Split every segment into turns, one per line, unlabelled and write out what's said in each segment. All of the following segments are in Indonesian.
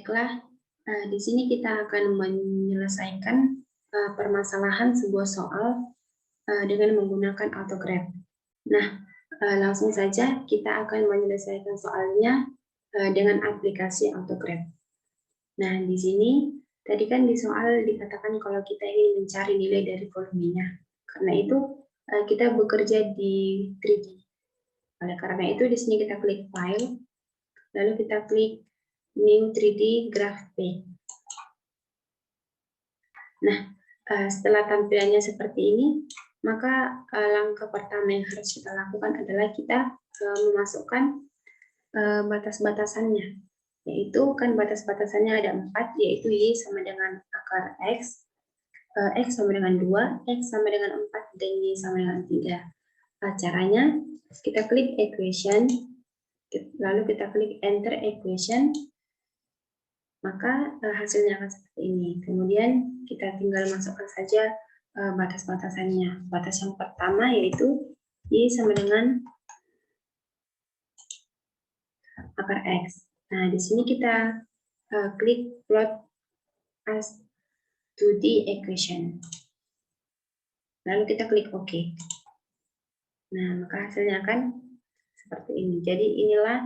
Baiklah, di sini kita akan menyelesaikan permasalahan sebuah soal dengan menggunakan autograph. Nah, langsung saja kita akan menyelesaikan soalnya dengan aplikasi autograph. Nah, di sini tadi kan di soal dikatakan kalau kita ingin mencari nilai dari volumenya. Karena itu kita bekerja di 3D. Oleh karena itu di sini kita klik File, lalu kita klik New 3D Graph Page. Nah, setelah tampilannya seperti ini, maka langkah pertama yang harus kita lakukan adalah kita memasukkan batas-batasannya. Yaitu kan batas-batasannya ada 4, yaitu Y sama dengan akar X, X sama dengan 2, X sama dengan 4, dan Y sama dengan 3. Caranya, kita klik equation, lalu kita klik enter equation, maka hasilnya akan seperti ini. Kemudian kita tinggal masukkan saja batas-batasannya. Batas yang pertama yaitu Y sama dengan akar X. Nah, di sini kita klik plot as to the equation. Lalu kita klik OK. Nah, maka hasilnya akan seperti ini. Jadi inilah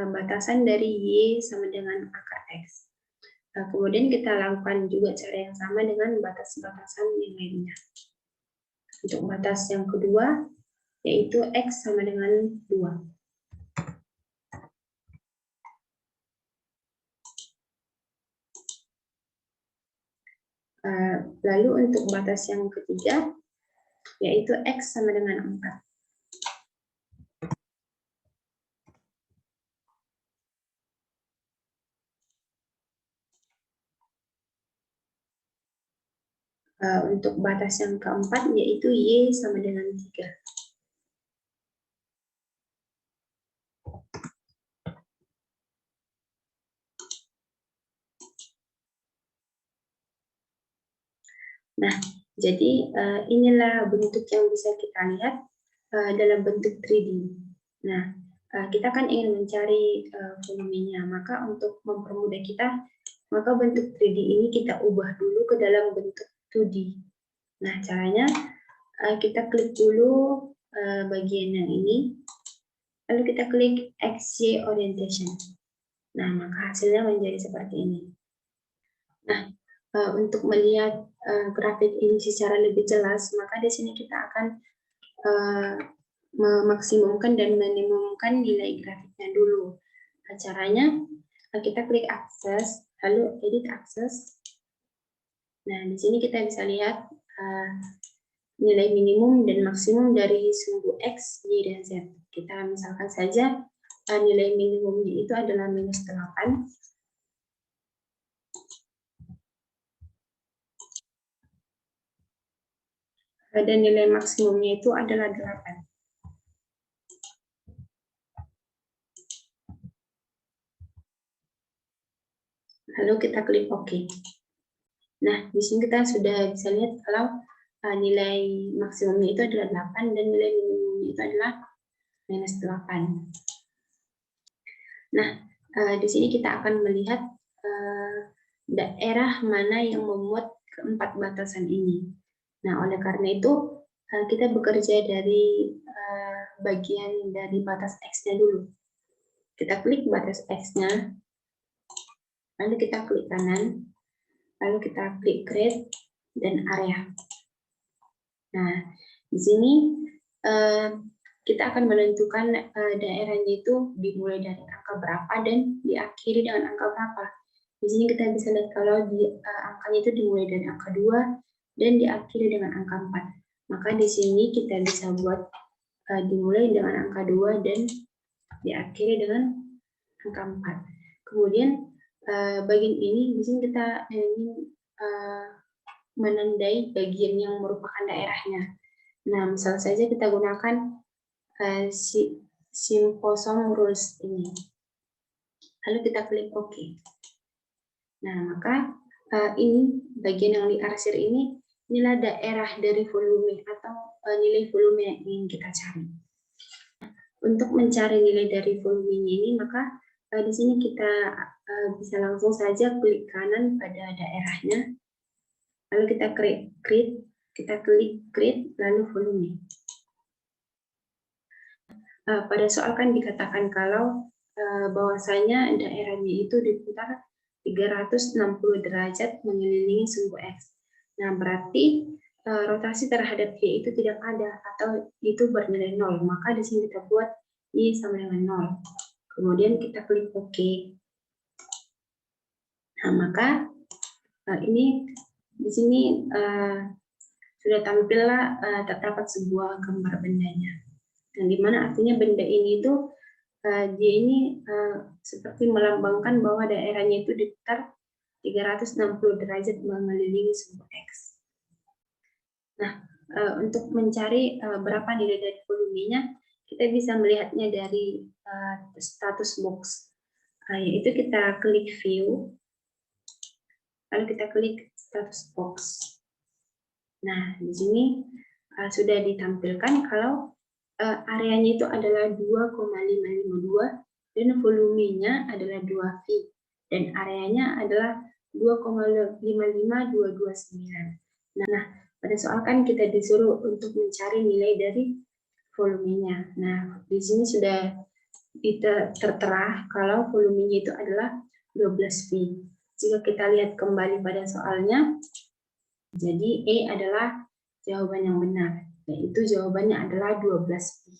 batasan dari Y sama dengan akar X. Kemudian kita lakukan juga cara yang sama dengan batas-batasan yang lainnya. Untuk batas yang kedua, yaitu X sama dengan 2. Lalu untuk batas yang ketiga, yaitu X sama dengan 4. Untuk batas yang keempat, yaitu Y sama dengan 3. Nah, jadi inilah bentuk yang bisa kita lihat dalam bentuk 3D. Nah, kita kan ingin mencari volumenya, maka untuk mempermudah kita, maka bentuk 3D ini kita ubah dulu ke dalam bentuk 2D. Nah, caranya kita klik dulu bagian yang ini, lalu kita klik XY Orientation. Nah, maka hasilnya menjadi seperti ini. Nah, untuk melihat grafik ini secara lebih jelas, maka di sini kita akan memaksimumkan dan minimumkan nilai grafiknya dulu. Caranya, kita klik akses, lalu edit akses. Nah, di sini kita bisa lihat nilai minimum dan maksimum dari sumbu X, Y, dan Z. Kita misalkan saja nilai minimumnya itu adalah -8. Dan nilai maksimumnya itu adalah 8. Lalu kita klik OK. Nah, di sini kita sudah bisa lihat kalau nilai maksimumnya itu adalah 8 dan nilai minimumnya itu adalah -8. Nah, di sini kita akan melihat daerah mana yang memuat keempat batasan ini. Nah, oleh karena itu kita bekerja dari bagian dari batas X-nya dulu. Kita klik batas X-nya, lalu kita klik kanan, lalu kita klik create dan area. Nah, di sini kita akan menentukan daerahnya itu dimulai dari angka berapa dan diakhiri dengan angka berapa. Di sini kita bisa lihat kalau angkanya itu dimulai dari angka 2 dan diakhiri dengan angka 4. Maka di sini kita bisa buat dimulai dengan angka 2 dan diakhiri dengan angka 4. Kemudian bagian ini di sini kita ingin menandai bagian yang merupakan daerahnya. Nah, misal saja kita gunakan Simposome Rules ini. Lalu kita klik OK. Nah, maka ini bagian yang diarsir ini, inilah daerah dari volume atau nilai volume yang ingin kita cari. Untuk mencari nilai dari volumenya ini, maka Di sini kita bisa langsung saja klik kanan pada daerahnya, lalu kita klik create, lalu volume. Pada soal kan dikatakan kalau bahwasanya daerahnya itu diputar 360 derajat mengelilingi sumbu X. Nah, berarti rotasi terhadap Y itu tidak ada atau itu bernilai 0. Maka di sini kita buat Y sama dengan 0. Kemudian kita klik OK. Nah, maka ini di sini sudah tampillah terdapat sebuah gambar bendanya. Yang dimana artinya benda ini itu dia ini seperti melambangkan bahwa daerahnya itu diputar 360 derajat mengelilingi sumbu X. Nah, untuk mencari berapa nilai dari volumenya, kita bisa melihatnya dari status box, yaitu kita klik view, lalu kita klik status box. Nah, di sini sudah ditampilkan kalau areanya itu adalah 2,552 dan volumenya adalah 2V dan areanya adalah 2,55229. Nah, pada soal kan kita disuruh untuk mencari nilai dari volumenya. Nah, di sini sudah tertera kalau volumenya itu adalah 12V. Jika kita lihat kembali pada soalnya, jadi E adalah jawaban yang benar, yaitu jawabannya adalah 12V.